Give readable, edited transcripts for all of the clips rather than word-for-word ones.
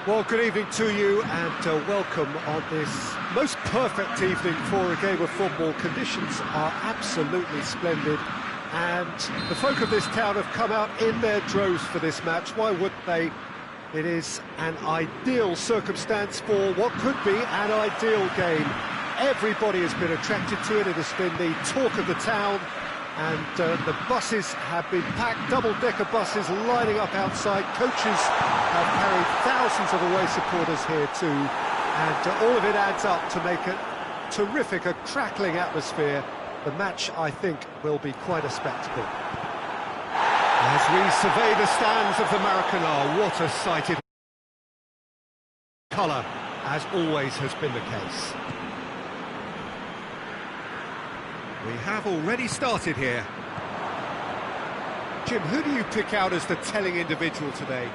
Well, good evening to you and welcome on this most perfect evening for a game of football. Conditions are absolutely splendid and the folk of this town have come out in their droves for this match. Why wouldn't they? It is an ideal circumstance for what could be an ideal game. Everybody has been attracted to it. It has been the talk of the town. And the buses have been packed, double-decker buses lining up outside. Coaches have carried thousands of away supporters here too. And all of it adds up to make a terrific, a crackling atmosphere. The match, I think, will be quite a spectacle. As we survey the stands of the Maracanã, what a sight it is. Colour, as always has been the case. We have already started here. Jim, who do you pick out as the telling individual today?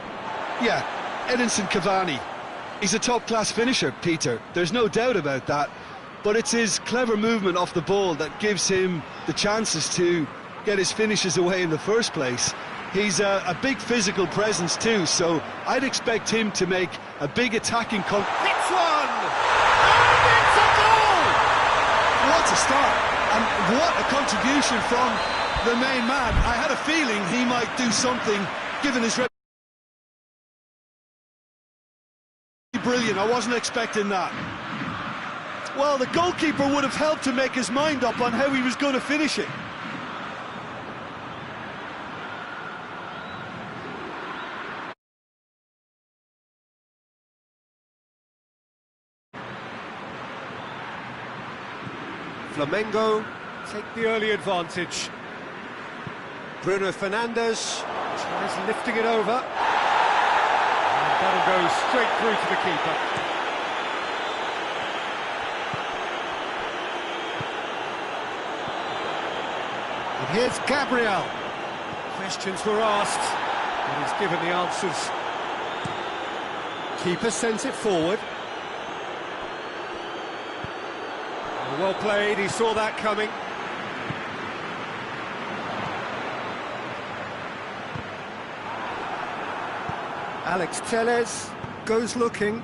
Yeah, Edinson Cavani. He's a top-class finisher, Peter. There's no doubt about that. But it's his clever movement off the ball that gives him the chances to get his finishes away in the first place. He's a big physical presence too, so I'd expect him to make a big attacking... Hits one! And it's a goal! What a start! And what a contribution from the main man. I had a feeling he might do something, given his reputation. Brilliant, I wasn't expecting that. Well, the goalkeeper would have helped to make his mind up on how he was going to finish it. Flamengo take the early advantage. Bruno Fernandes tries lifting it over. And that'll go straight through to the keeper. And here's Gabriel. Questions were asked, and he's given the answers. Keeper sends it forward. Well played, he saw that coming. Alex Telles goes looking.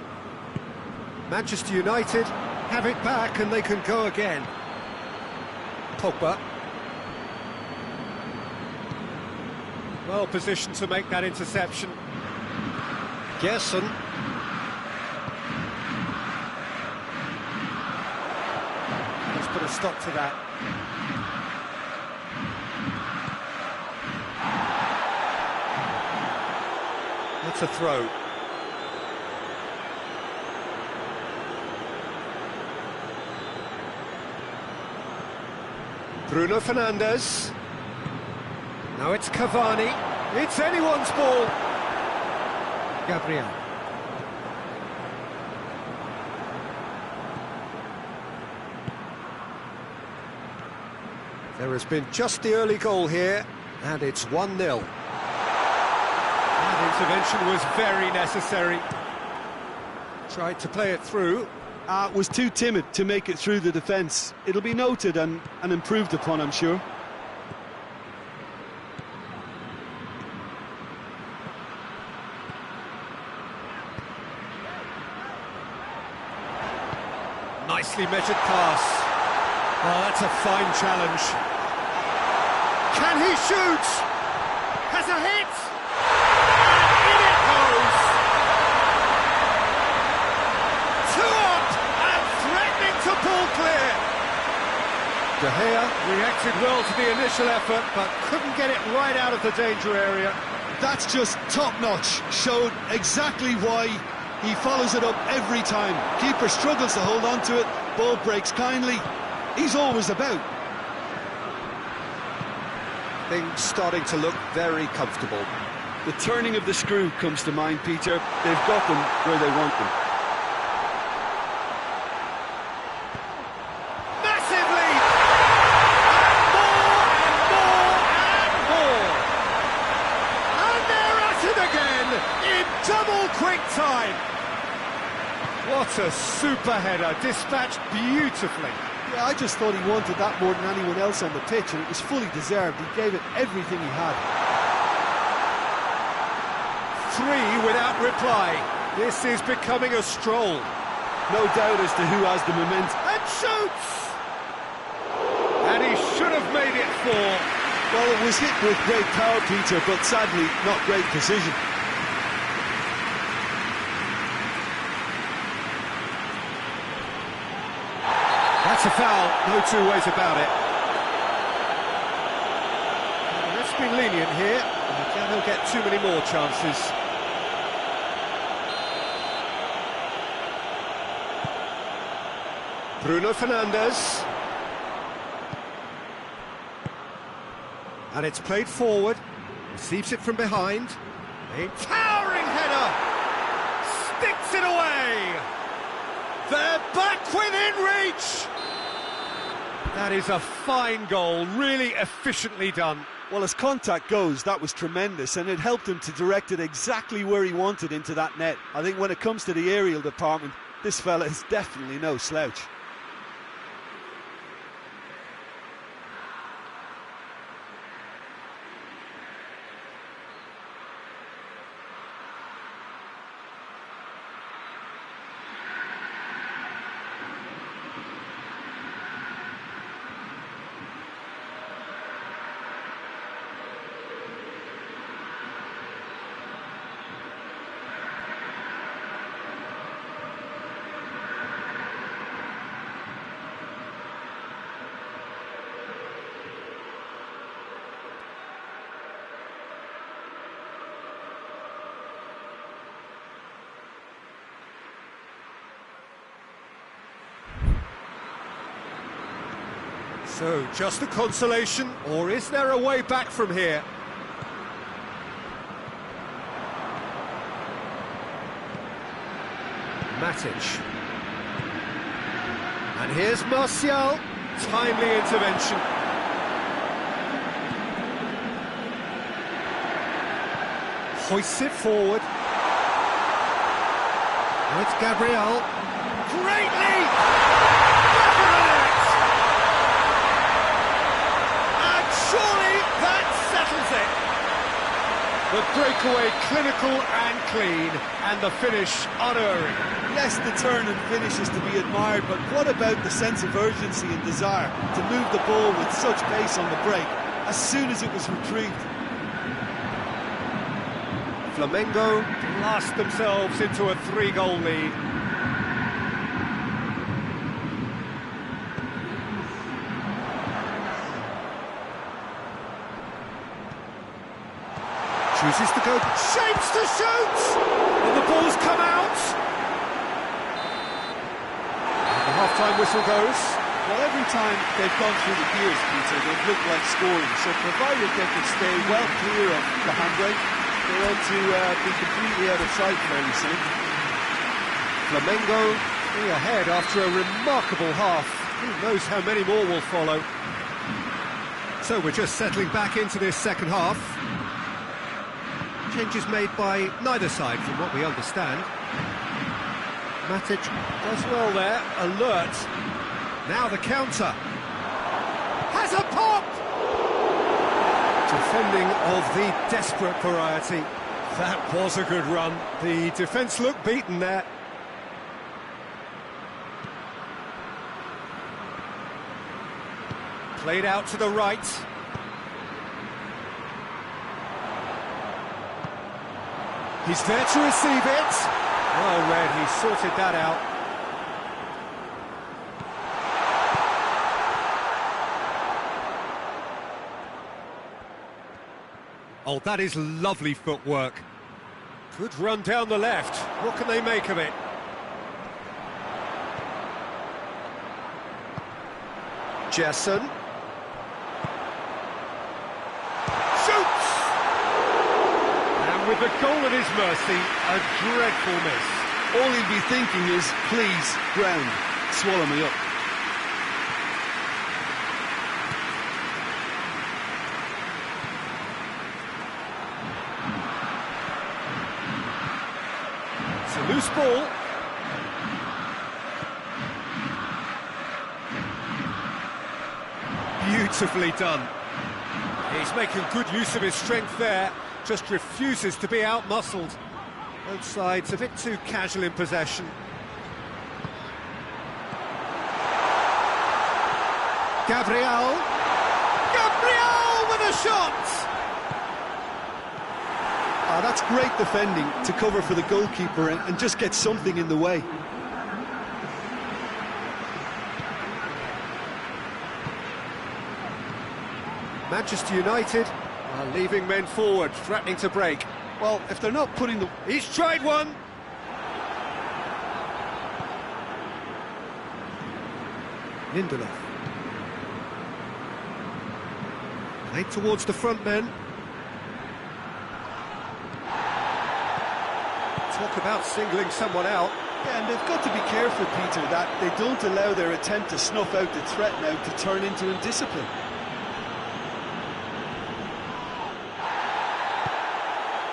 Manchester United have it back and they can go again. Pogba. Well positioned to make that interception. Gerson. Put a stop to that. That's a throw. Bruno Fernandes. Now it's Cavani. It's anyone's ball. Gabriel. There has been just the early goal here, and it's 1-0. That intervention was very necessary. Tried to play it through. Was too timid to make it through the defence. It'll be noted and improved upon, I'm sure. Nicely measured pass. Oh, that's a fine challenge. Can he shoot? Has a hit! And in it goes! 2 up and threatening to pull clear. De Gea reacted well to the initial effort, but couldn't get it right out of the danger area. That's just top-notch. Showed exactly why he follows it up every time. Keeper struggles to hold on to it, ball breaks kindly. He's always about. Things starting to look very comfortable. The turning of the screw comes to mind, Peter. They've got them where they want them. Massive lead! And more and more! And they're at it again in double quick time. What a super header, dispatched beautifully. Yeah, I just thought he wanted that more than anyone else on the pitch, and it was fully deserved. He gave it everything he had. 3 without reply. This is becoming a stroll. No doubt as to who has the momentum. And shoots! And he should have made it 4. Well, it was hit with great power, Peter, but sadly not great precision. That's a foul, no two ways about it. Let's be lenient here. I doubt he'll get too many more chances. Bruno Fernandes. And it's played forward. Receives it from behind. A towering header! Sticks it away! They're back within reach! That is a fine goal, really efficiently done. Well, as contact goes, that was tremendous, and it helped him to direct it exactly where he wanted into that net. I think when it comes to the aerial department, this fella is definitely no slouch. So, just a consolation, or is there a way back from here? Matic. And here's Martial. Timely intervention. Hoists it forward. And it's Gabriel. Great lead! Surely that settles it. The breakaway clinical and clean, and the finish unerring. Yes, the turn and finish is to be admired, but what about the sense of urgency and desire to move the ball with such pace on the break as soon as it was retrieved? Flamengo blast themselves into a 3-goal lead. Chooses to go, shapes to shoot! And the ball's come out! And the half-time whistle goes. Well, every time they've gone through the gears, Peter, they've looked like scoring. So provided they can stay well clear of the handbrake, they ought to be completely out of sight fairly soon. Flamengo be ahead after a remarkable half. Who knows how many more will follow. So we're just settling back into this second half. Changes made by neither side, from what we understand. Matic does well there, alert. Now the counter. Has a pop! Defending of the desperate variety. That was a good run. The defence looked beaten there. Played out to the right. He's there to receive it. Well read, he sorted that out. Oh, that is lovely footwork. Good run down the left. What can they make of it? Gerson. Shoots! And with the goal at his mercy, a dreadful miss. All he'd be thinking is, please, ground, swallow me up. It's a loose ball. Beautifully done. He's making good use of his strength there, just refuses to be out-muscled. Both sides a bit too casual in possession. Gabriel with a shot! That's great defending to cover for the goalkeeper and just get something in the way. Manchester United are leaving men forward, threatening to break. Well, if they're not putting the... He's tried one! Lindelof. Played towards the front men. Talk about singling someone out. Yeah, and they've got to be careful, Peter, that they don't allow their attempt to snuff out the threat now to turn into indiscipline.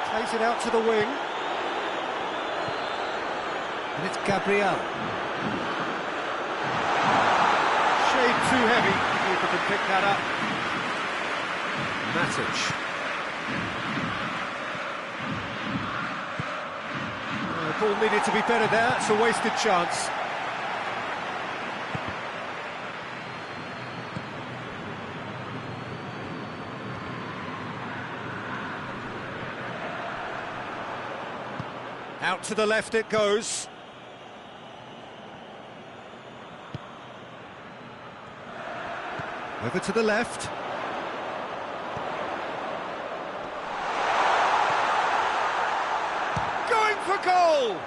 Plays it out to the wing. And it's Gabriel. Shade too heavy. Keeper can pick that up. Matic. The ball needed to be better there. It's a wasted chance. Out to the left it goes. Over to the left. Going for goal! Goal!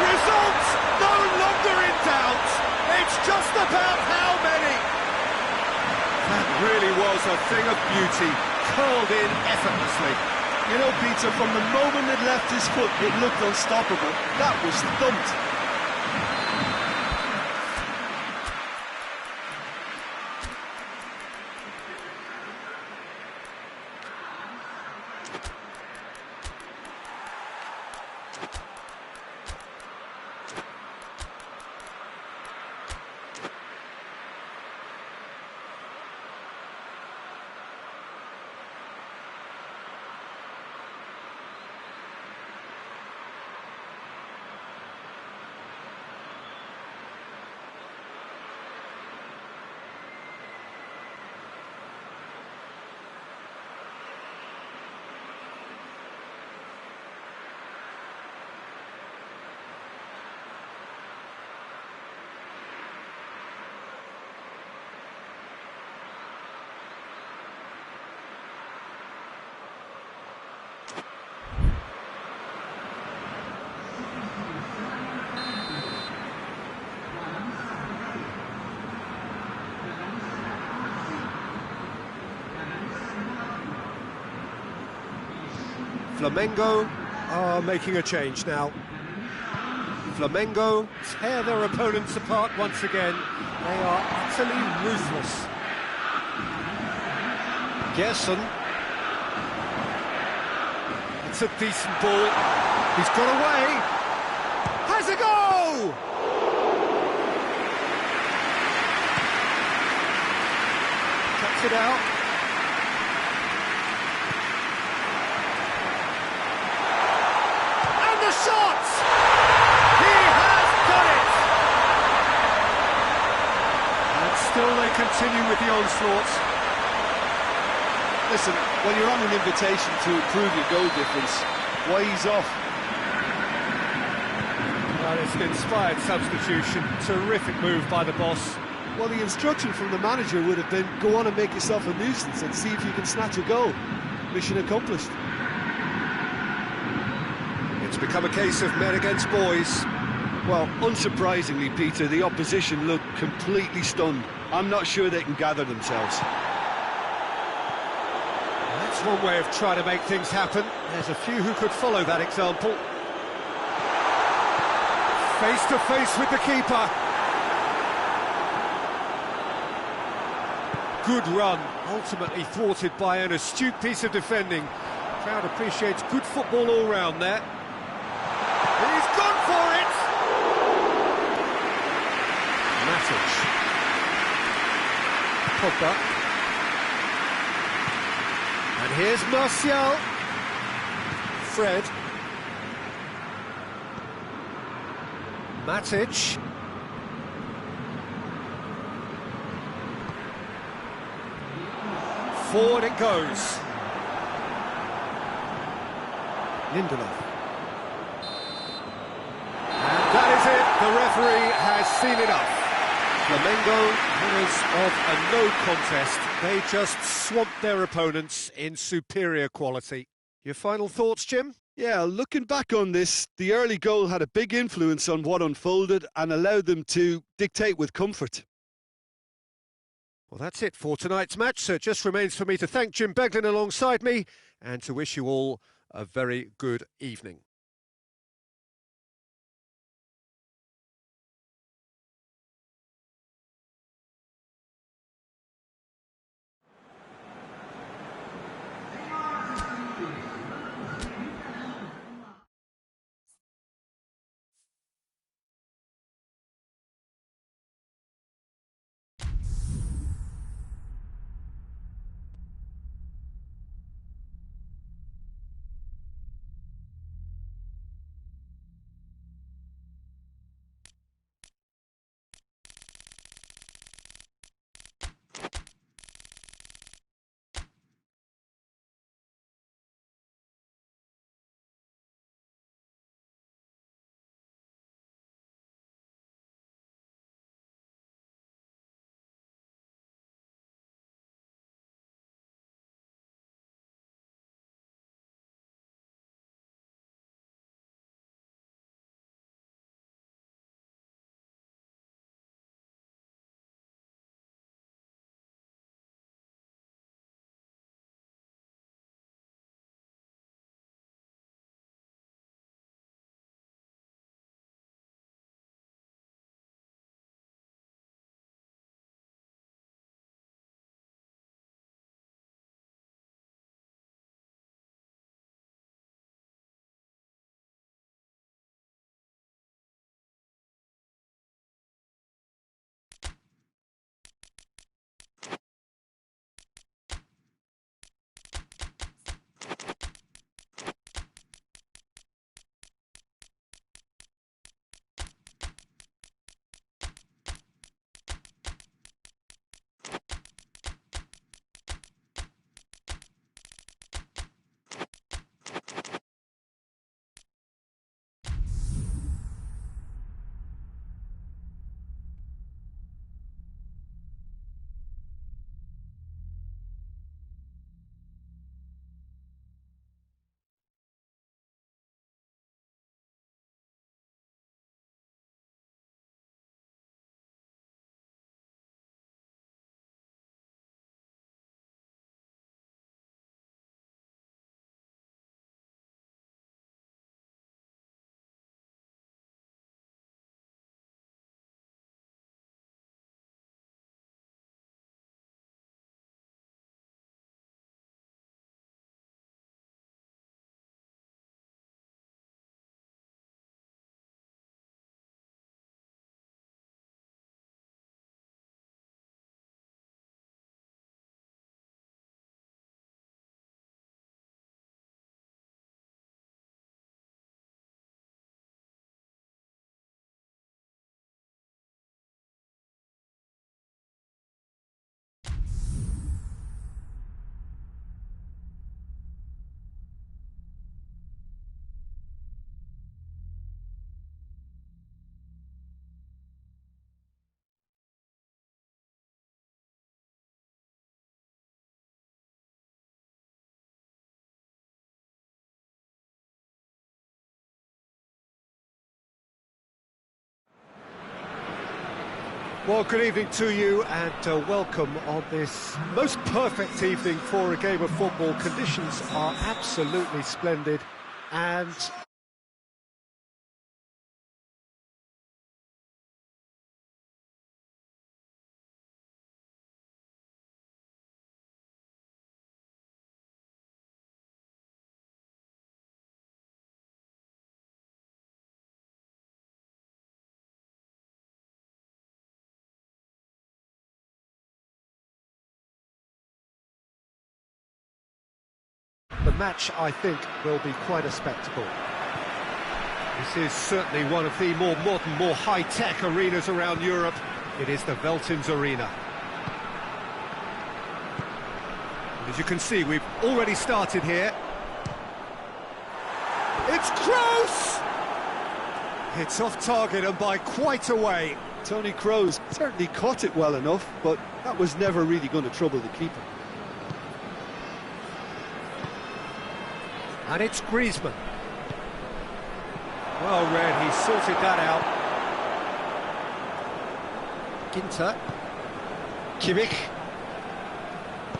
Results no longer in doubt. It's just about how many. That really was a thing of beauty, curled in effortlessly. You know, Peter, from the moment it left his foot, it looked unstoppable. That was thumped. Flamengo are making a change now. Flamengo tear their opponents apart once again. They are utterly ruthless. Gerson. It's a decent ball. He's got away. Has a go! Cuts it out. Shot! He has done it! And still they continue with the onslaught. Listen, when you're on an invitation to improve your goal difference, why ease off? Well, it's an inspired substitution. Terrific move by the boss. Well, the instruction from the manager would have been, go on and make yourself a nuisance and see if you can snatch a goal. Mission accomplished. It's become a case of men against boys. Well, unsurprisingly, Peter, the opposition look completely stunned. I'm not sure they can gather themselves. That's one way of trying to make things happen. There's a few who could follow that example. Face to face with the keeper. Good run, ultimately thwarted by an astute piece of defending. Crowd appreciates good football all round there. He's gone for it! Matic. Pogba. And here's Martial. Fred. Matic. Forward it goes. Lindelof. And that is it. The referee has seen enough. Flamengo, winners of a no contest. They just swamped their opponents in superior quality. Your final thoughts, Jim? Yeah, looking back on this, the early goal had a big influence on what unfolded and allowed them to dictate with comfort. Well, that's it for tonight's match. So it just remains for me to thank Jim Beglin alongside me and to wish you all a very good evening. Well, good evening to you and welcome on this most perfect evening for a game of football. Conditions are absolutely splendid and match, I think, will be quite a spectacle. This is certainly one of the more modern, more high-tech arenas around Europe. It is the Veltins Arena. As you can see, we've already started here. It's Kroos! It's off target and by quite a way. Toni Kroos certainly caught it well enough, but that was never really going to trouble the keeper. And it's Griezmann. Well read, he sorted that out. Ginter. Kimmich.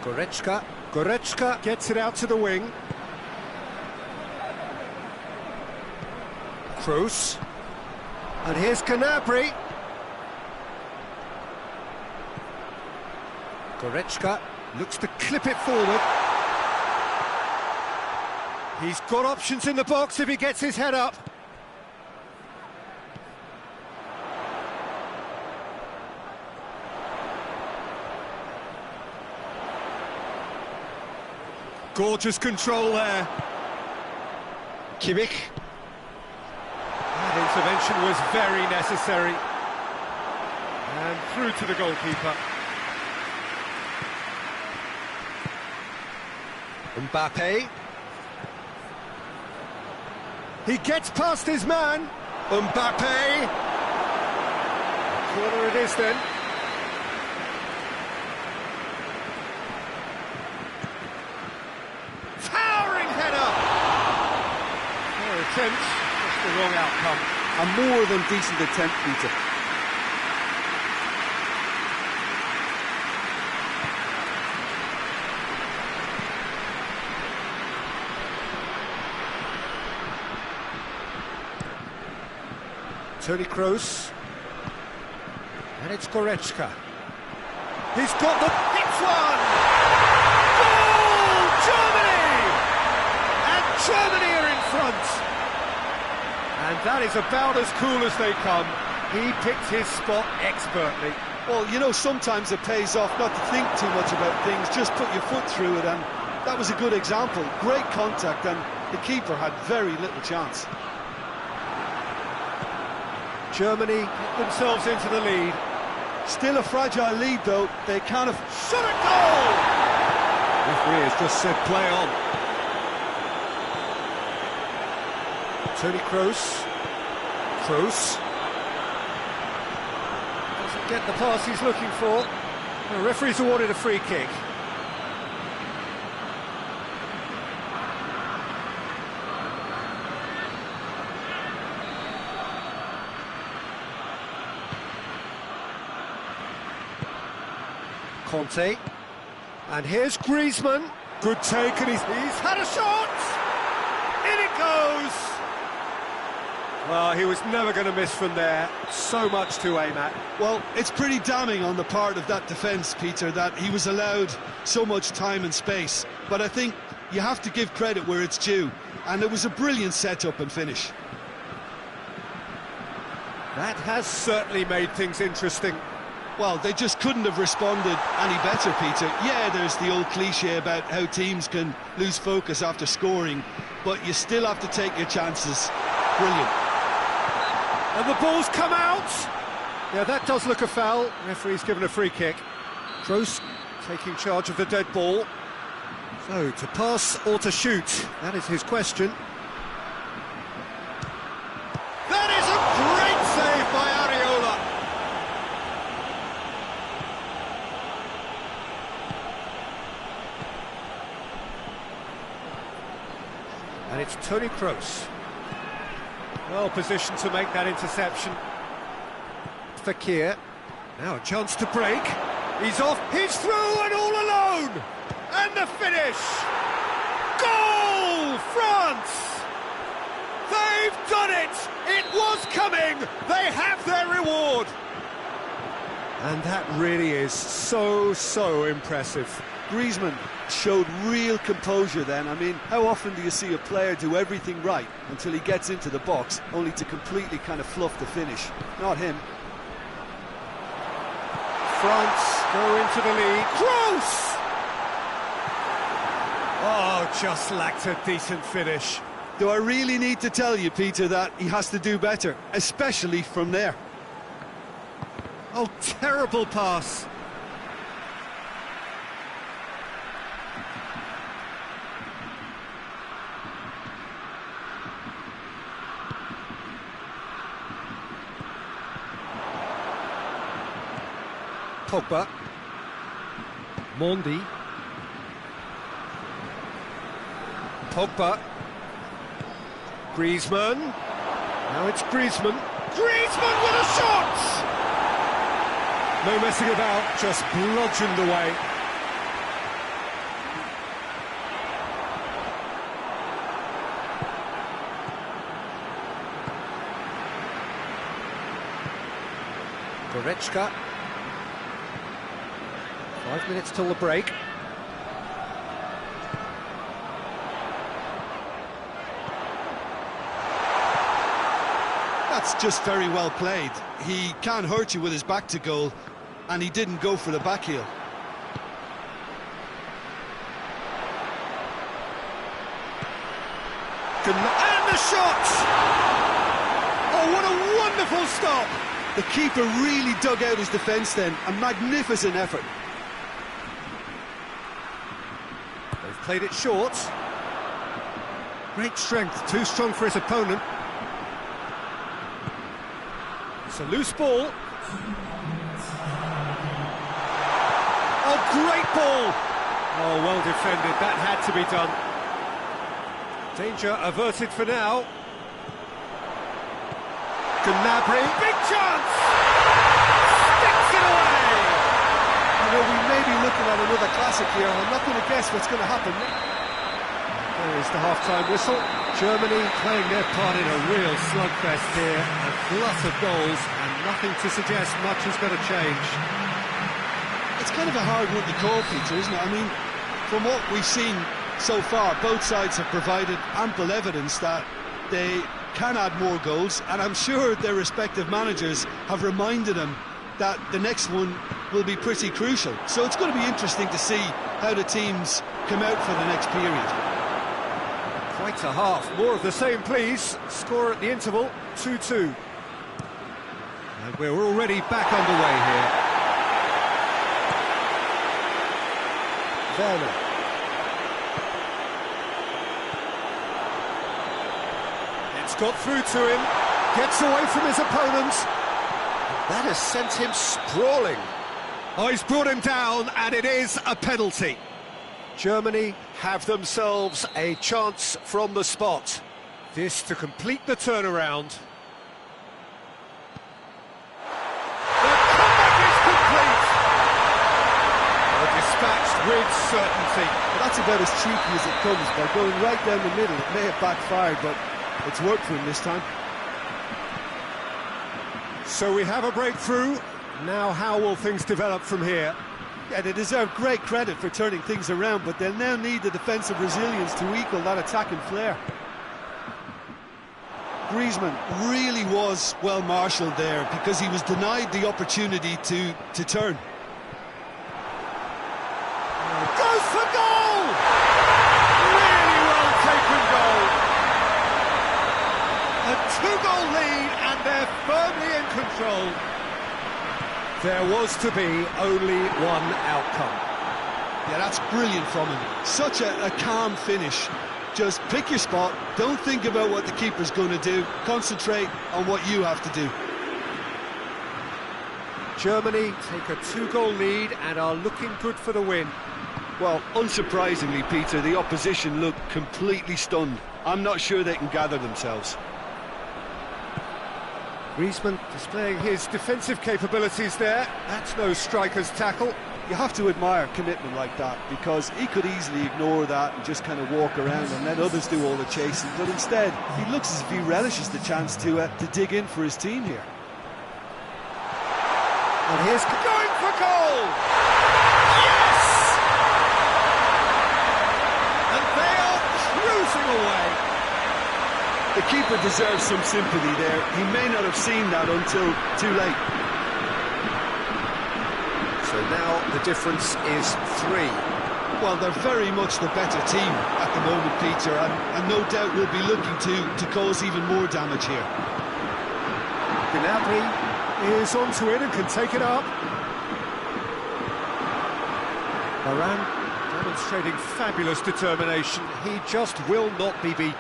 Goretzka. Goretzka gets it out to the wing. Kroos. And here's Gnabry. Goretzka looks to clip it forward. He's got options in the box if he gets his head up. Gorgeous control there. Kimmich. That intervention was very necessary. And through to the goalkeeper. Mbappe. He gets past his man. Mbappe. Corner it is then. Towering header. Fair attempt, just the wrong outcome. A more than decent attempt, Peter. Toni Kroos. And it's Goretzka. He's got the hits one! Goal! Germany! And Germany are in front! And that is about as cool as they come. He picked his spot expertly. Well, you know, sometimes it pays off not to think too much about things, just put your foot through it, and that was a good example. Great contact, and the keeper had very little chance. Germany put themselves into the lead. Still a fragile lead, though. They kind of shot a goal! Referee has just said play on. Toni Kroos. Kroos. Doesn't get the pass he's looking for. The referee's awarded a free kick. Conte, and here's Griezmann. Good take, and he's had a shot. In it goes. Well, he was never going to miss from there. So much to aim at. Well, it's pretty damning on the part of that defence, Peter, that he was allowed so much time and space. But I think you have to give credit where it's due, and it was a brilliant setup and finish. That has certainly made things interesting. Well, they just couldn't have responded any better, Peter. Yeah, there's the old cliche about how teams can lose focus after scoring, but you still have to take your chances. Brilliant. And the ball's come out! Yeah, that does look a foul. Referee's given a free kick. Kroos taking charge of the dead ball. So, to pass or to shoot? That is his question. That is a great save by Areola! And it's Toni Kroos. Well positioned to make that interception. Fekir. Now a chance to break. He's off, he's through and all alone! And the finish! Goal! France! They've done it! It was coming! They have their reward! And that really is so impressive. Griezmann showed real composure then. I mean, how often do you see a player do everything right until he gets into the box, only to completely kind of fluff the finish? Not him. France go into the lead. Kroos! Oh, just lacked a decent finish. Do I really need to tell you, Peter, that he has to do better, especially from there? Oh, terrible pass. Pogba. Mondi. Pogba. Griezmann. Now it's Griezmann. Griezmann with a shot! No messing about, just bludgeoned away. Goretzka. 5 minutes till the break. That's just very well played. He can't hurt you with his back to goal, and he didn't go for the back heel. And the shot! Oh, what a wonderful stop! The keeper really dug out his defence then. A magnificent effort. They've played it short. Great strength, too strong for his opponent. It's a loose ball. Oh, great ball! Oh, well defended, that had to be done. Danger averted for now. Gnabry, big chance! Sticks it away! You know, we may be looking at another classic here. I'm not going to guess what's going to happen. There is the half-time whistle. Germany playing their part in a real slugfest here. A glut of goals and nothing to suggest much is going to change. It's kind of a hard one to call, Peter, isn't it? I mean, from what we've seen so far, both sides have provided ample evidence that they can add more goals, and I'm sure their respective managers have reminded them that the next one will be pretty crucial. So it's going to be interesting to see how the teams come out for the next period. Quite a half. More of the same, please. Score at the interval, 2-2. And we're already back underway here. Werner. It's got through to him. Gets away from his opponent. That has sent him sprawling. Oh, he's brought him down, and it is a penalty. Germany have themselves a chance from the spot. This to complete the turnaround. The comeback is complete! They're dispatched with certainty. But that's about as cheeky as it comes, by going right down the middle. It may have backfired, but it's worked for him this time. So we have a breakthrough. Now how will things develop from here? Yeah, they deserve great credit for turning things around, but they'll now need the defensive resilience to equal that attacking flair. Griezmann really was well marshalled there because he was denied the opportunity to turn. Goes for goal! Really well taken goal. A two-goal lead and they're firmly in control. There was to be only one outcome. Yeah, that's brilliant from him. Such a calm finish. Just pick your spot, don't think about what the keeper's going to do, concentrate on what you have to do. Germany take a two-goal lead and are looking good for the win. Well, unsurprisingly, Peter, the opposition look completely stunned. I'm not sure they can gather themselves. Griezmann displaying his defensive capabilities there. That's no striker's tackle. You have to admire commitment like that, because he could easily ignore that and just kind of walk around and let others do all the chasing, but instead he looks as if he relishes the chance to dig in for his team here. And here's going for goal! Yes! And they are cruising away. The keeper deserves some sympathy there. He may not have seen that until too late. So now the difference is 3. Well, they're very much the better team at the moment, Peter, and no doubt will be looking to cause even more damage here. Gnabry is onto it and can take it up. Varane demonstrating fabulous determination. He just will not be beaten.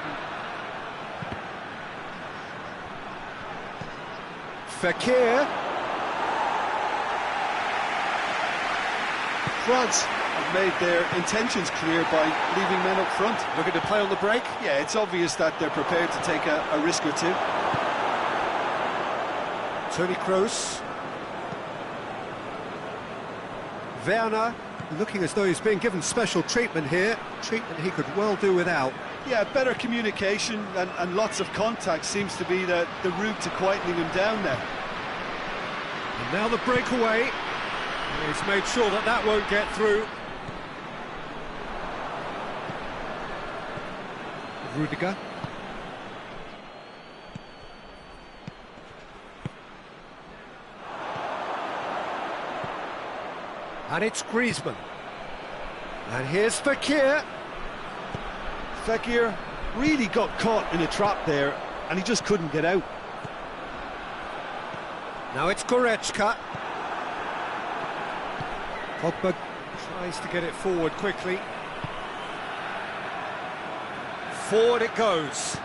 Fekir. France have made their intentions clear by leaving men up front. Looking to play on the break. Yeah, it's obvious that they're prepared to take a risk or two. Toni Kroos. Werner, looking as though he's being given special treatment here. Treatment he could well do without. Yeah, better communication and lots of contact seems to be the route to quietening him down there. And now the breakaway. He's made sure that that won't get through. Rudiger. And it's Griezmann. And here's Fekir. Fekir really got caught in a trap there, and he just couldn't get out. Now it's Goretzka. Pogba tries to get it forward quickly. Forward it goes.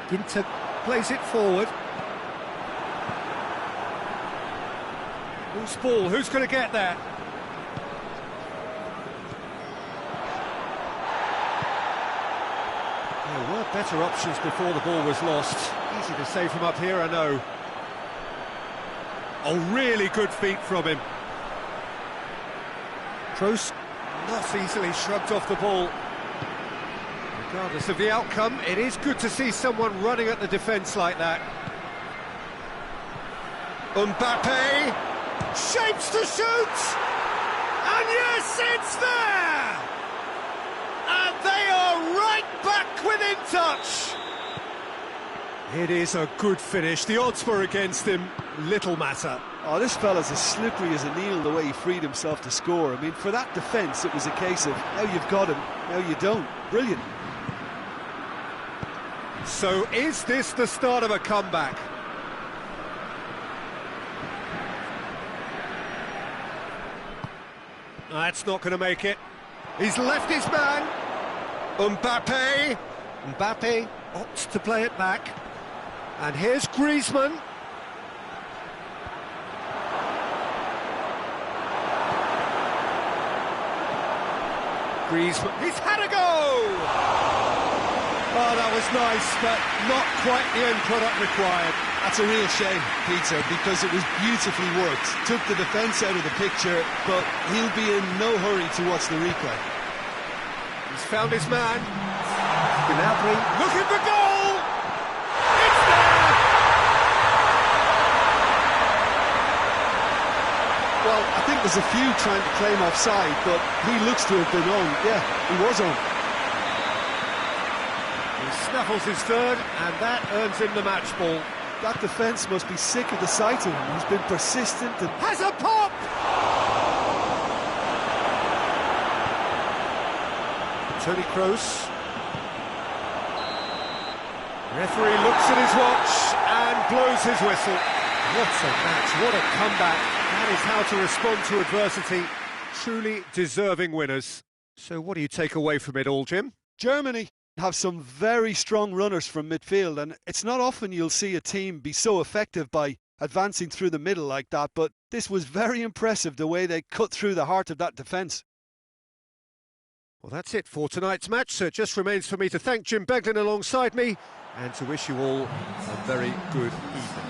Ginter plays it forward. Loose ball, who's going to get there? There were better options before the ball was lost. Easy to say from up here, I know. Oh, really good feet from him. Kroos not easily shrugged off the ball. Regardless of the outcome, it is good to see someone running at the defence like that. Mbappe shapes to shoot, and yes, it's there! And they are right back within touch. It is a good finish. The odds were against him, little matter. Oh, this fella's as slippery as a needle the way he freed himself to score. I mean, for that defence, it was a case of now you've got him, now you don't. Brilliant. So is this the start of a comeback? That's not going to make it. He's left his man. Mbappe. Mbappe opts to play it back. And here's Griezmann. Griezmann, he's had a go! Oh, that was nice, but not quite the end product required. That's a real shame, Peter, because it was beautifully worked. Took the defence out of the picture, but he'll be in no hurry to watch the replay. He's found his man. Gnabry looking for goal! It's there! Well, I think there's a few trying to claim offside, but he looks to have been on. Yeah, he was on. He snaffles his third, and that earns him the match ball. That defence must be sick of the sight of him. He's been persistent and... Has a pop! Toni Kroos. Referee looks at his watch and blows his whistle. What a match, what a comeback. That is how to respond to adversity. Truly deserving winners. So what do you take away from it all, Jim? Germany have some very strong runners from midfield, and it's not often you'll see a team be so effective by advancing through the middle like that, but this was very impressive the way they cut through the heart of that defence. Well, that's it for tonight's match, so it just remains for me to thank Jim Beglin alongside me and to wish you all a very good evening.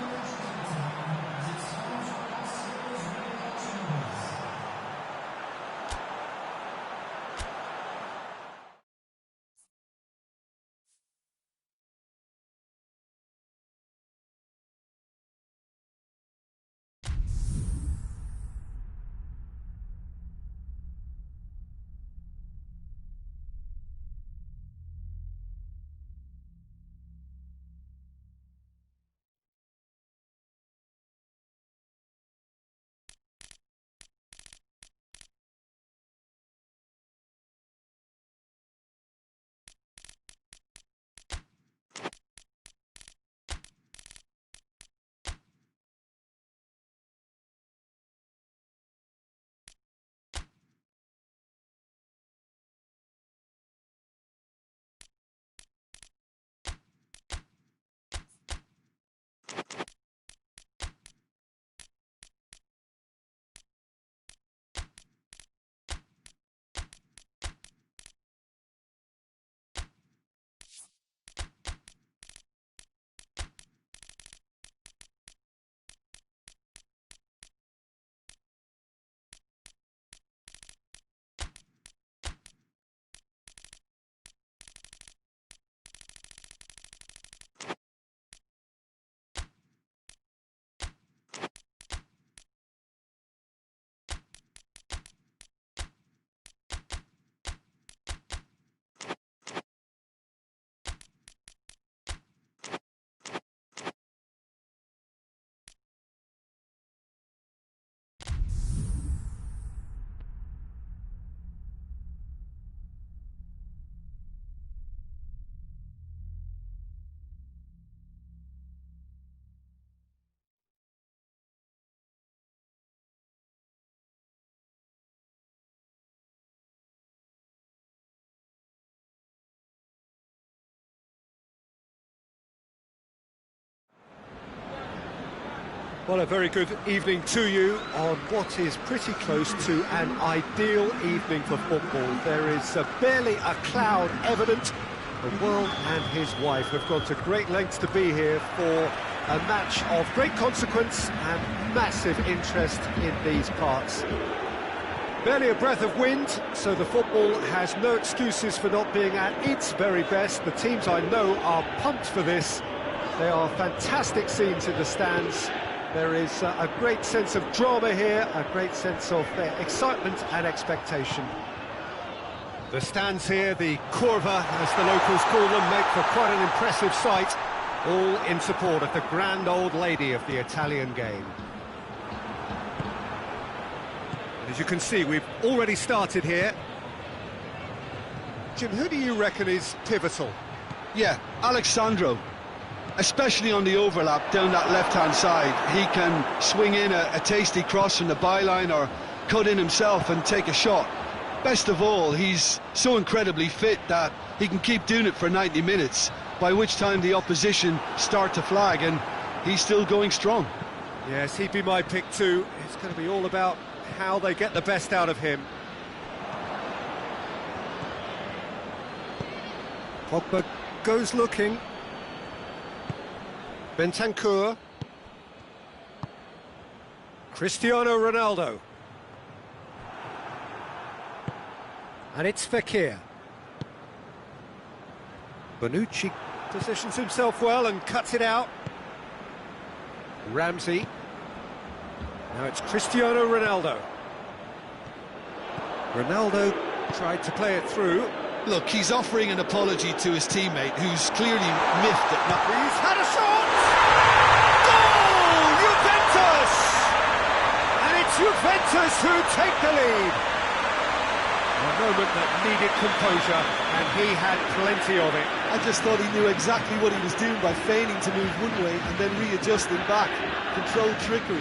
Well, a very good evening to you on what is pretty close to an ideal evening for football. There is barely a cloud evident. The world and his wife have gone to great lengths to be here for a match of great consequence and massive interest in these parts. Barely a breath of wind, so the football has no excuses for not being at its very best. The teams I know are pumped for this. They are fantastic scenes in the stands. There is a great sense of drama here, a great sense of excitement and expectation. The stands here, the curva, as the locals call them, make for quite an impressive sight, all in support of the grand old lady of the Italian game. And as you can see, we've already started here. Jim, who do you reckon is pivotal? Yeah, Alexandro. Especially on the overlap down that left-hand side. He can swing in a tasty cross from the byline or cut in himself and take a shot. Best of all, he's so incredibly fit that he can keep doing it for 90 minutes, by which time the opposition start to flag, and he's still going strong. Yes, he'd be my pick too. It's going to be all about how they get the best out of him. Pogba goes looking. Bentancur. Cristiano Ronaldo. And it's Fekir. Bonucci positions himself well and cuts it out. Ramsey. Now it's Cristiano Ronaldo. Ronaldo tried to play it through. Look, he's offering an apology to his teammate, who's clearly miffed at not... He's had a shot! Goal! Juventus! And it's Juventus who take the lead. A moment that needed composure, and he had plenty of it. I just thought he knew exactly what he was doing by feigning to move one way and then readjusting back. Controlled trickery.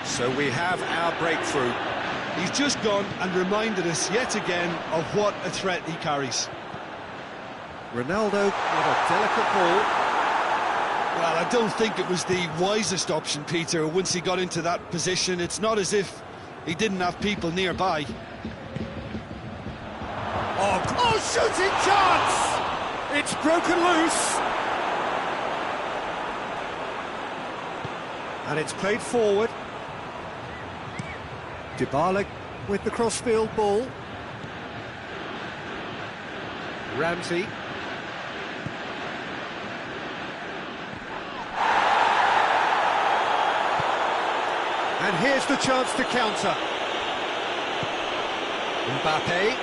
So we have our breakthrough. He's just gone and reminded us yet again of what a threat he carries. Ronaldo with a delicate ball. Well, I don't think it was the wisest option, Peter, once he got into that position. It's not as if he didn't have people nearby. Oh, shooting chance! It's broken loose. And it's played forward. Dybala with the crossfield ball. Ramsey. And here's the chance to counter. Mbappe.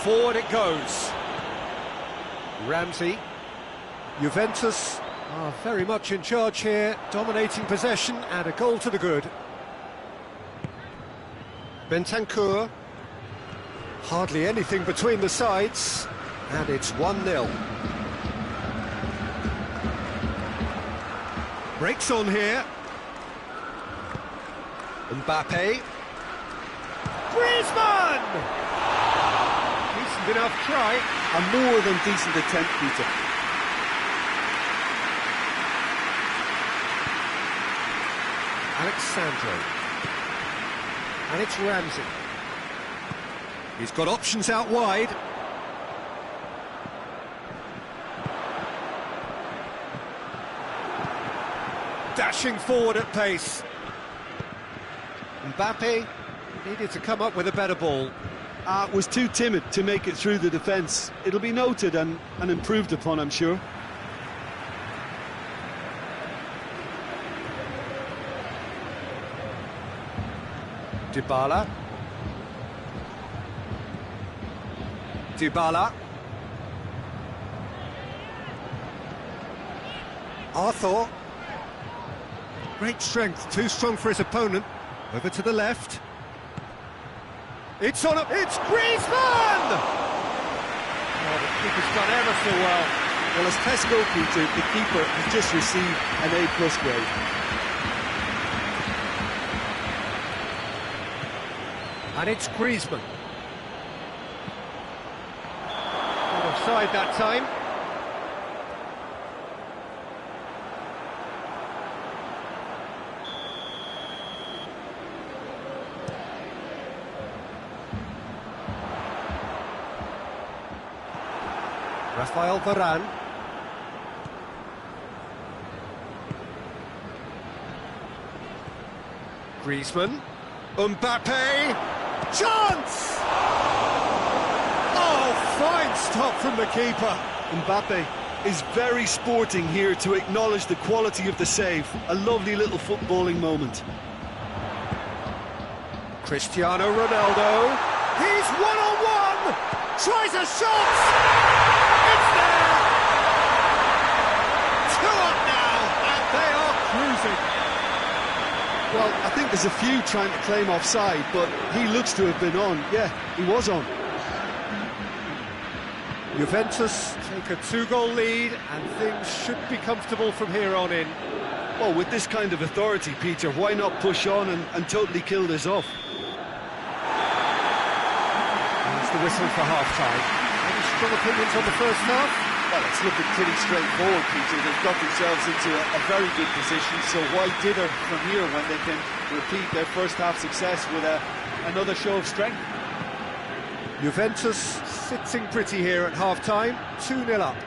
Forward it goes. Ramsey. Juventus are very much in charge here, dominating possession and a goal to the good. Bentancur. Hardly anything between the sides, and it's 1-0. Breaks on here. Mbappe. Griezmann! Decent enough try. A more than decent attempt, Peter. Alexandro. And it's Ramsey. He's got options out wide. Dashing forward at pace. Mbappe needed to come up with a better ball. Was too timid to make it through the defence. It'll be noted and improved upon, I'm sure. Dybala. Arthur. Great strength, too strong for his opponent. Over to the left. It's Griezmann! Oh, the keeper's done ever so well. Well, as tests go, Peter, the keeper has just received an A+ grade. And it's Griezmann. Not offside that time. Rafael Varane. Griezmann. Mbappe. Chance! Oh, fine stop from the keeper. Mbappe is very sporting here to acknowledge the quality of the save. A lovely little footballing moment. Cristiano Ronaldo. He's one-on-one! Tries a shot! It's there! 2 up now, and they are cruising. Well, I think there's a few trying to claim offside, but he looks to have been on. Yeah, he was on. Juventus take a 2-goal lead, and things should be comfortable from here on in. Well, with this kind of authority, Peter, why not push on and totally kill this off? That's the whistle for half-time. Any strong opinions on the first half? Well, it's looking pretty straightforward, Peter. They've got themselves into a very good position, so why dither from here when they can repeat their first half success with another show of strength? Juventus sitting pretty here at half-time, 2-0 up.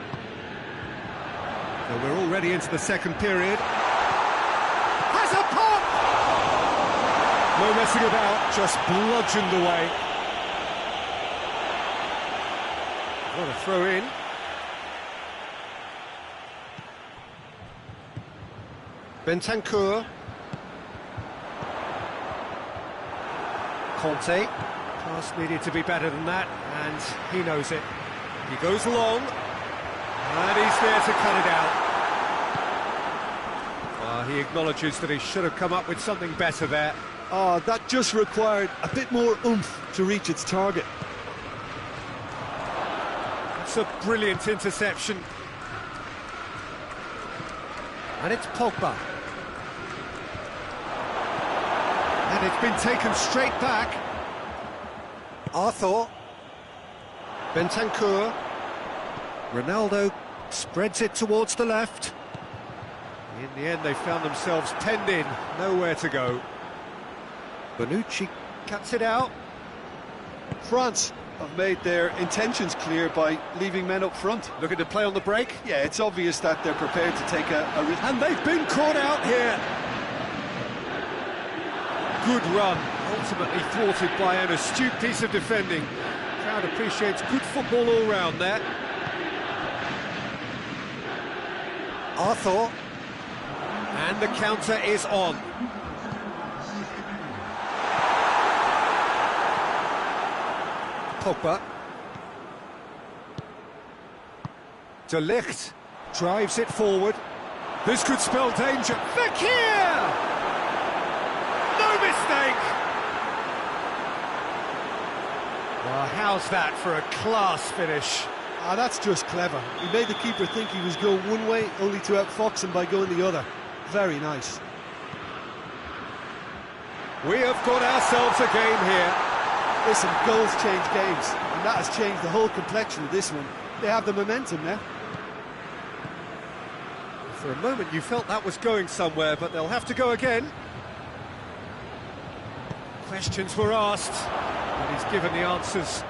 So we're already into the second period. Has a pop! No messing about, just bludgeoned away. What a throw in. Bentancur. Conte. Pass needed to be better than that, and he knows it. He goes long, and he's there to cut it out. He acknowledges that he should have come up with something better there. Oh, that just required a bit more oomph to reach its target. It's a brilliant interception. And it's Pogba. And it's been taken straight back. Arthur. Bentancur. Ronaldo spreads it towards the left. In the end, they found themselves penned in, nowhere to go. Bonucci cuts it out. France have made their intentions clear by leaving men up front. Looking to play on the break. Yeah, it's obvious that they're prepared to take a risk. And they've been caught out here. Good run, ultimately thwarted by an astute piece of defending. The crowd appreciates good football all round there. Arthur. And the counter is on. Pogba. De Ligt drives it forward. This could spell danger. Fekir! No mistake! Well, how's that for a class finish? Ah, that's just clever. He made the keeper think he was going one way, only to outfox him by going the other. Very nice. We have got ourselves a game here. Listen, goals change games, and that has changed the whole complexion of this one. They have the momentum now. For a moment you felt that was going somewhere, but they'll have to go again. Questions were asked, and he's given the answers.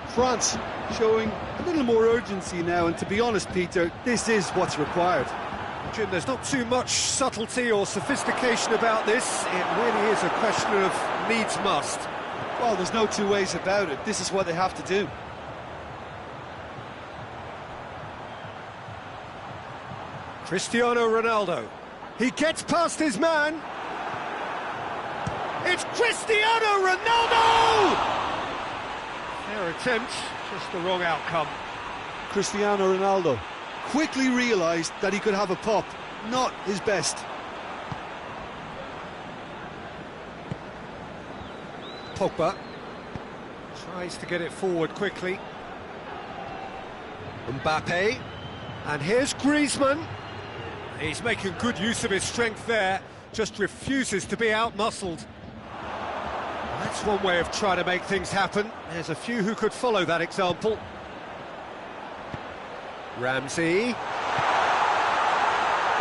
France showing a little more urgency now, and to be honest, Peter, this is what's required. Jim, there's not too much subtlety or sophistication about this. It really is a question of needs must. Well, there's no two ways about it. This is what they have to do. Cristiano Ronaldo. He gets past his man. It's Cristiano Ronaldo! Fair attempt, just the wrong outcome. Cristiano Ronaldo quickly realised that he could have a pop. Not his best. Pogba tries to get it forward quickly. Mbappe. And here's Griezmann. He's making good use of his strength there. Just refuses to be out-muscled. That's one way of trying to make things happen. There's a few who could follow that example. Ramsey.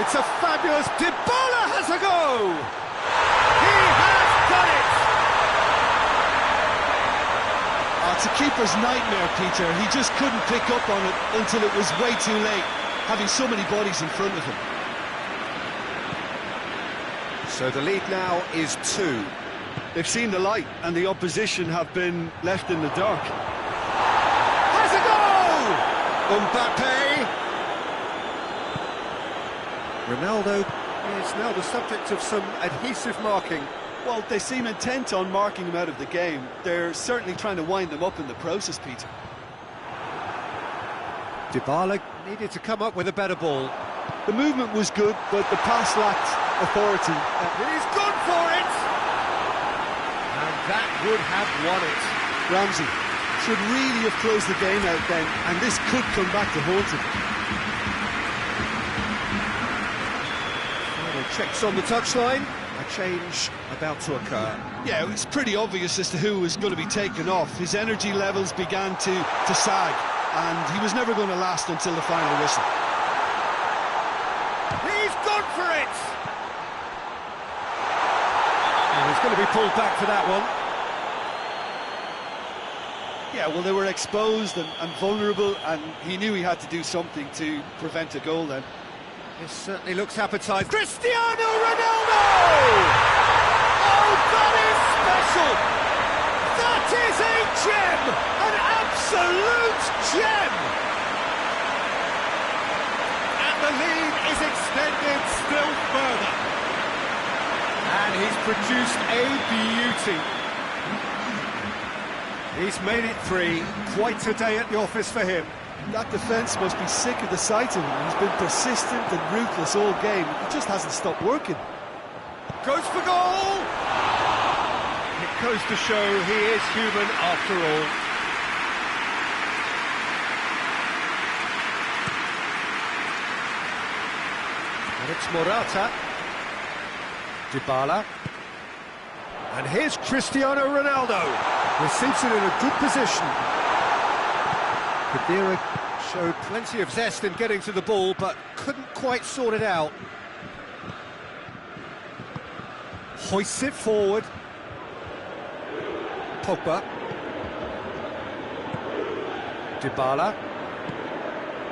It's a fabulous... Dybala has a go! He has done it! It's a keeper's nightmare, Peter. He just couldn't pick up on it until it was way too late, having so many bodies in front of him. So the lead now is 2. They've seen the light, and the opposition have been left in the dark. Has a goal! Mbappe! Ronaldo is now the subject of some adhesive marking. Well, they seem intent on marking him out of the game. They're certainly trying to wind him up in the process, Peter. Dybala needed to come up with a better ball. The movement was good, but the pass lacked authority. He's gone for it! And that would have won it. Ramsey should really have closed the game out then, and this could come back to haunt him. Final checks on the touchline. A change about to occur. Yeah, it's pretty obvious as to who was going to be taken off. His energy levels began to sag, and he was never going to last until the final whistle. He's gone for it! And he's going to be pulled back for that one. Yeah, well, they were exposed and vulnerable, and he knew he had to do something to prevent a goal then. This certainly looks appetising. Cristiano Ronaldo! Oh, that is special! That is a gem! An absolute gem! And the lead is extended still further. And he's produced a beauty. He's made it 3. Quite a day at the office for him. That defence must be sick of the sight of him. He's been persistent and ruthless all game. He just hasn't stopped working. Goes for goal! It goes to show he is human after all. And it's Morata. Dybala. And here's Cristiano Ronaldo. We're seated in a good position. Khedira showed plenty of zest in getting to the ball, but couldn't quite sort it out. Hoists it forward. Pogba. Dybala.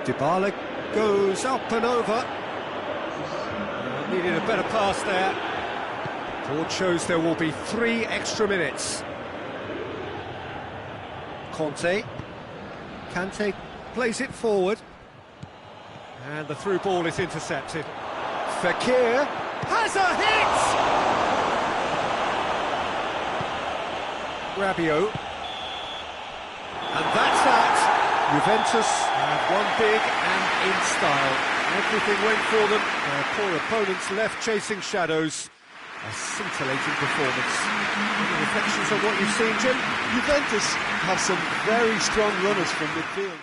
Dybala goes up and over. Needed a better pass there. Board shows there will be 3 extra minutes. Kante plays it forward. And the through ball is intercepted. Fekir has a hit! Rabiot. And that's that. Juventus have won big and in style. Everything went for them. Their poor opponents left chasing shadows. A scintillating performance. Any reflections on what you've seen, Jim? Juventus have some very strong runners from midfield.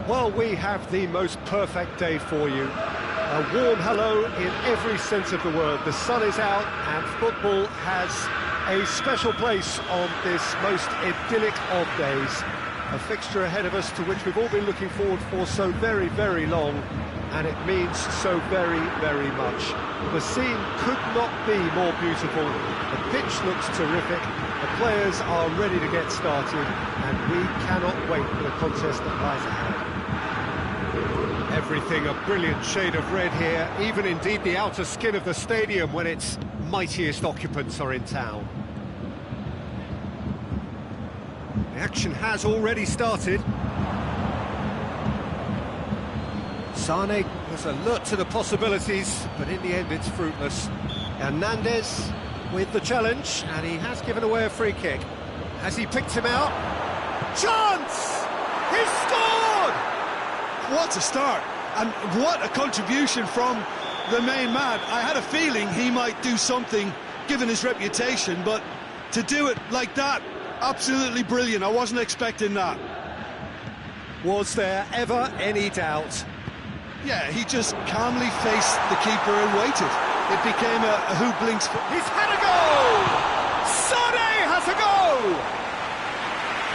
Well, we have the most perfect day for you. A warm hello in every sense of the word. The sun is out and football has a special place on this most idyllic of days. A fixture ahead of us to which we've all been looking forward for so very, very long, and it means so very, very much. The scene could not be more beautiful. The pitch looks terrific. The players are ready to get started, and we cannot wait for the contest that lies ahead. Everything a brilliant shade of red here, even indeed the outer skin of the stadium when its mightiest occupants are in town. The action has already started. Sane was alert to the possibilities, but in the end it's fruitless. Hernandez with the challenge, and he has given away a free kick. Has he picked him out? Chance! He's scored! What a start, and what a contribution from the main man. I had a feeling he might do something, given his reputation, but to do it like that, absolutely brilliant. I wasn't expecting that. Was there ever any doubt? Yeah, he just calmly faced the keeper and waited. It became a who blinks. He's had a goal! Sane has a goal!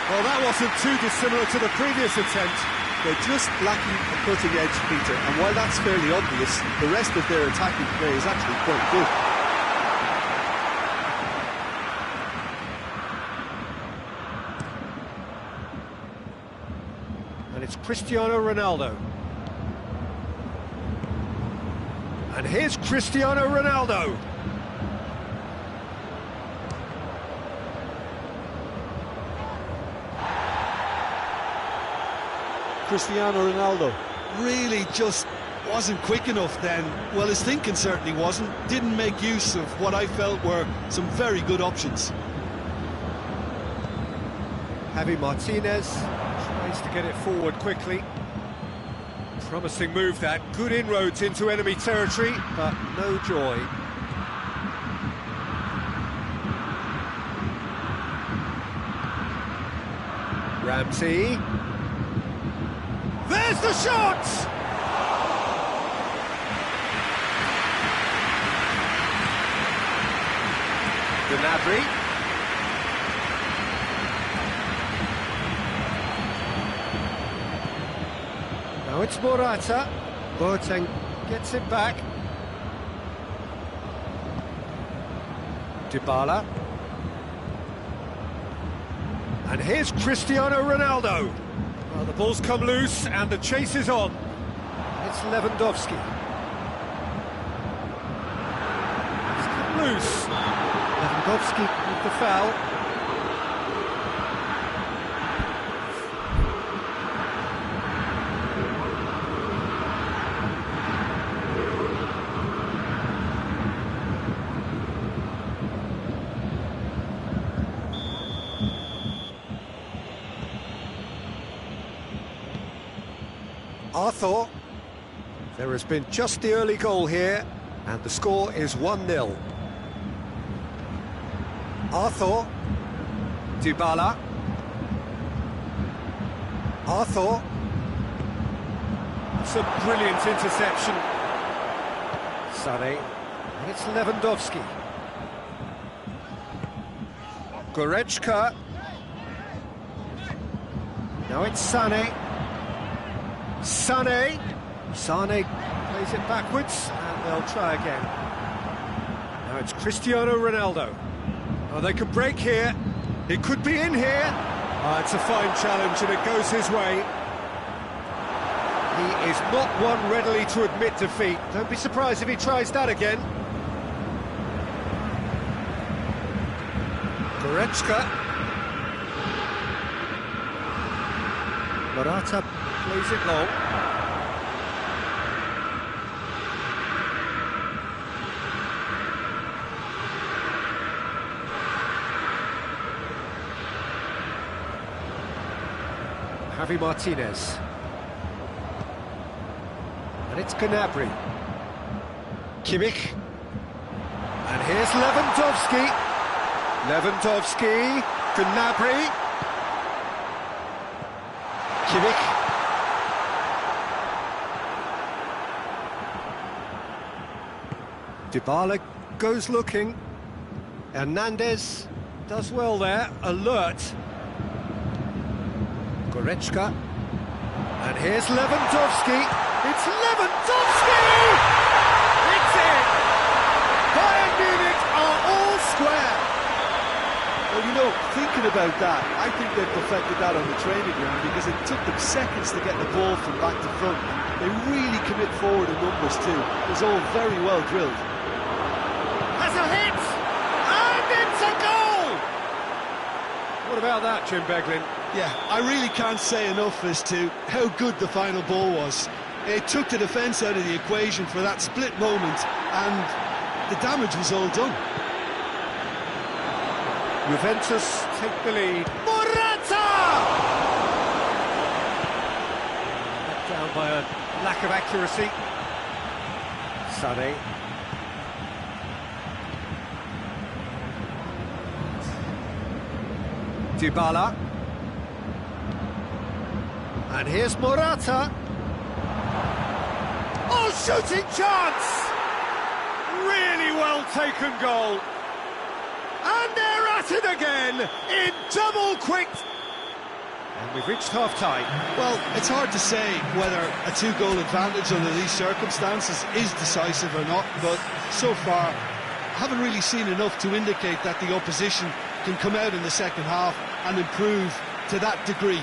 Well, that wasn't too dissimilar to the previous attempt. They're just lacking a cutting edge, Peter, and while that's fairly obvious, the rest of their attacking play is actually quite good. And it's Cristiano Ronaldo. And here's Cristiano Ronaldo. Cristiano Ronaldo Really just wasn't quick enough then. Well, his thinking certainly wasn't. Didn't make use of what I felt were some very good options. Javi Martinez tries to get it forward quickly. Promising move that, good inroads into enemy territory, but no joy. Ramsey. There's the shot! Gnabry. Now it's Morata. Boateng gets it back. Dybala. And here's Cristiano Ronaldo. Well, the ball's come loose and the chase is on. It's Lewandowski. It's come loose. Lewandowski with the foul. Arthur. There has been just the early goal here, and the score is 1-0. Arthur. Dybala. Arthur. It's a brilliant interception. Sane. And it's Lewandowski. Goretzka. Now it's Sane. Sane plays it backwards, and they'll try again. Now it's Cristiano Ronaldo. Oh, they could break here. He could be in here. It's a fine challenge, and it goes his way. He is not one readily to admit defeat. Don't be surprised if he tries that again. Goretzka. Morata plays it long. Javi Martinez. And it's Gnabry. Kimmich. And here's Lewandowski. Gnabry. Kimmich. Dybala goes looking. Hernandez does well there, alert. Goretzka. And here's Lewandowski. It's Lewandowski! It's in! Bayern Munich are all square. Well, you know, thinking about that, I think they've perfected that on the training ground because it took them seconds to get the ball from back to front. They really commit forward in numbers too. It was all very well drilled. Has a hit! And it's a goal! What about that, Jim Beglin? Yeah, I really can't say enough as to how good the final ball was. It took the defence out of the equation for that split moment, and the damage was all done. Juventus take the lead. Morata! Let down by a lack of accuracy. Sané. Dybala. And here's Morata. Oh, shooting chance! Really well taken goal. And they're at it again in double quick. And we've reached half-time. Well, it's hard to say whether a two-goal advantage under these circumstances is decisive or not, but so far, I haven't really seen enough to indicate that the opposition can come out in the second half and improve to that degree.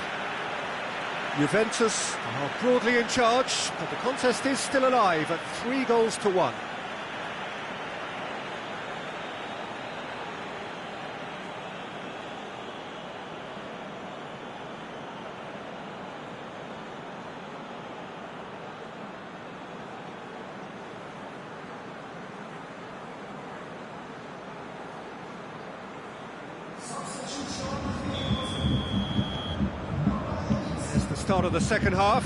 Juventus are broadly in charge, but the contest is still alive at 3-1. It's the start of the second half.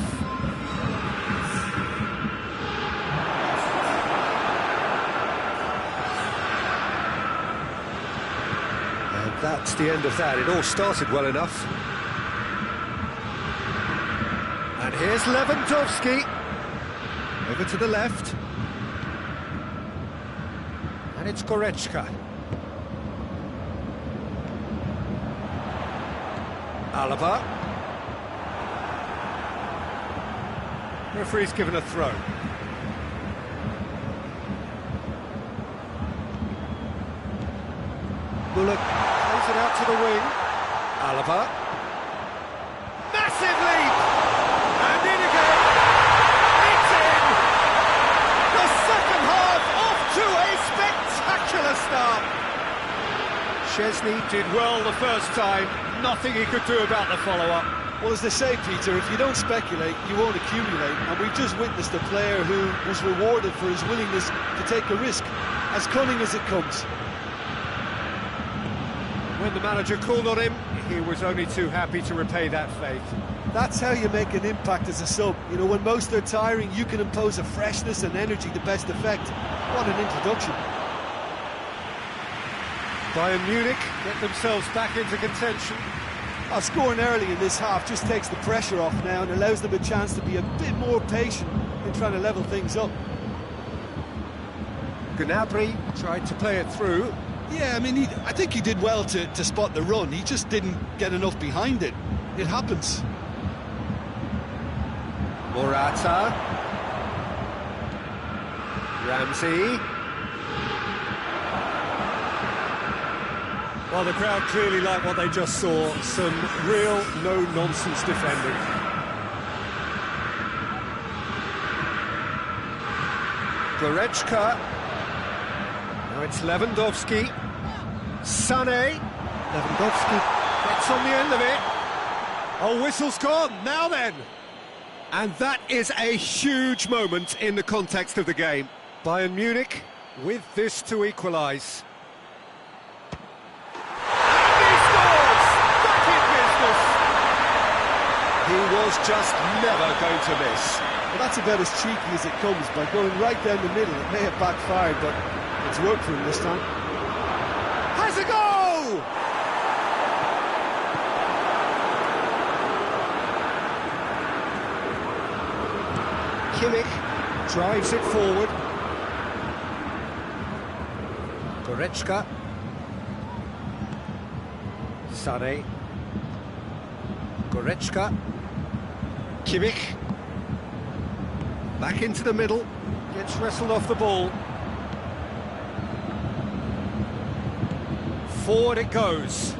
And that's the end of that. It all started well enough. And here's Lewandowski. Over to the left. And it's Goretzka. Alaba. Referee's given a throw. Bullock plays it out to the wing. Alaba. Massive leap! And in again! It's in! The second half off to a spectacular start! Szczesny did well the first time. Nothing he could do about the follow-up. Well, as they say, Peter, if you don't speculate, you won't accumulate. And we've just witnessed a player who was rewarded for his willingness to take a risk, as cunning as it comes. When the manager called on him, he was only too happy to repay that faith. That's how you make an impact as a sub. You know, when most are tiring, you can impose a freshness and energy to best effect. What an introduction. Bayern Munich get themselves back into contention. Scoring early in this half just takes the pressure off now and allows them a chance to be a bit more patient in trying to level things up. Gnabry tried to play it through. Yeah, I mean, I think he did well to spot the run. He just didn't get enough behind it. It happens. Morata. Ramsey. Well, the crowd clearly like what they just saw. Some real no-nonsense defending. Goretzka. Now it's Lewandowski. Sané. Lewandowski gets on the end of it. Oh, whistle's gone. Now then. And that is a huge moment in the context of the game. Bayern Munich with this to equalise. He was just never going to miss. Well, that's about as cheeky as it comes, by going right down the middle. It may have backfired, but it's worked for him this time. Has a go! Kimmich drives it forward. Goretzka. Sané. Goretzka. Kimmich. Back into the middle. Gets wrestled off the ball. Forward it goes.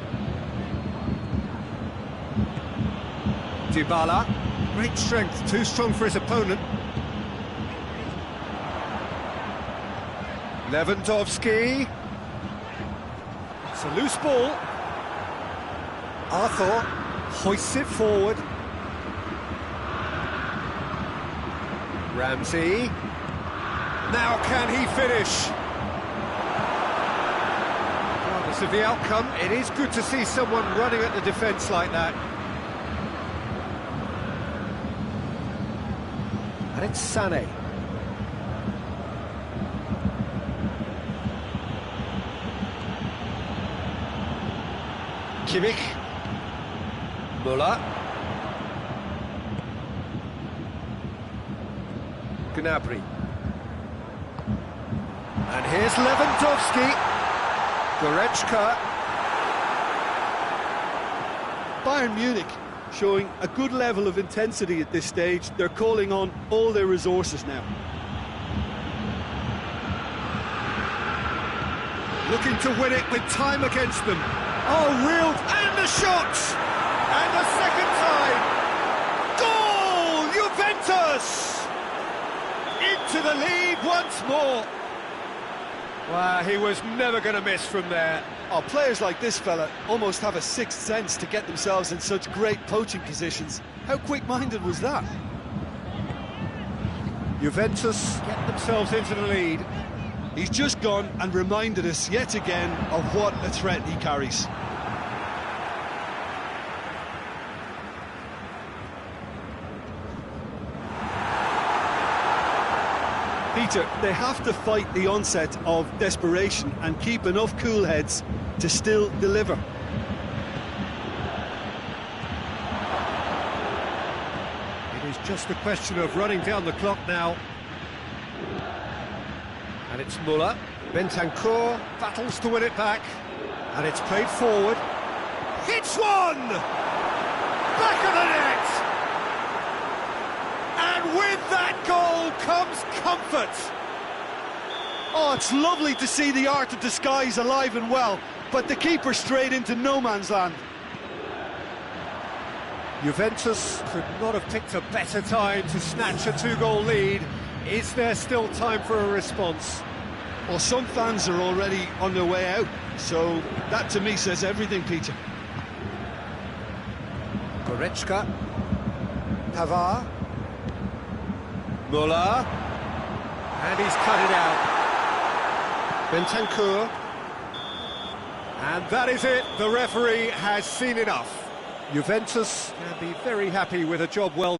Dybala. Great strength, too strong for his opponent. Lewandowski. It's a loose ball. Arthur hoists it forward. Ramsey. Now can he finish? Regardless of the outcome, it is good to see someone running at the defence like that. And it's Sané. Kimmich. Müller. Gnabry. And here's Lewandowski. Goretzka. Bayern Munich showing a good level of intensity at this stage. They're calling on all their resources now. Looking to win it with time against them. Oh, reeled, and the shot! And the second time! Goal! Juventus! Into the lead once more. Wow, he was never going to miss from there. Oh, players like this fella almost have a sixth sense to get themselves in such great poaching positions. How quick-minded was that? Juventus get themselves into the lead. He's just gone and reminded us yet again of what a threat he carries. Peter, they have to fight the onset of desperation and keep enough cool heads to still deliver. It is just a question of running down the clock now. And it's Müller. Bentancur battles to win it back. And it's played forward. Hits one! Back of the net! And with that goal comes comfort. Oh, it's lovely to see the art of disguise alive and well, but the keeper straight into no man's land. Juventus could not have picked a better time to snatch a two-goal lead. Is there still time for a response? Well, some fans are already on their way out, so that to me says everything, Peter. Goretzka. Pavard. Müller. And he's cut it out. Bentancur. And that is it. The referee has seen enough. Juventus can be very happy with a job well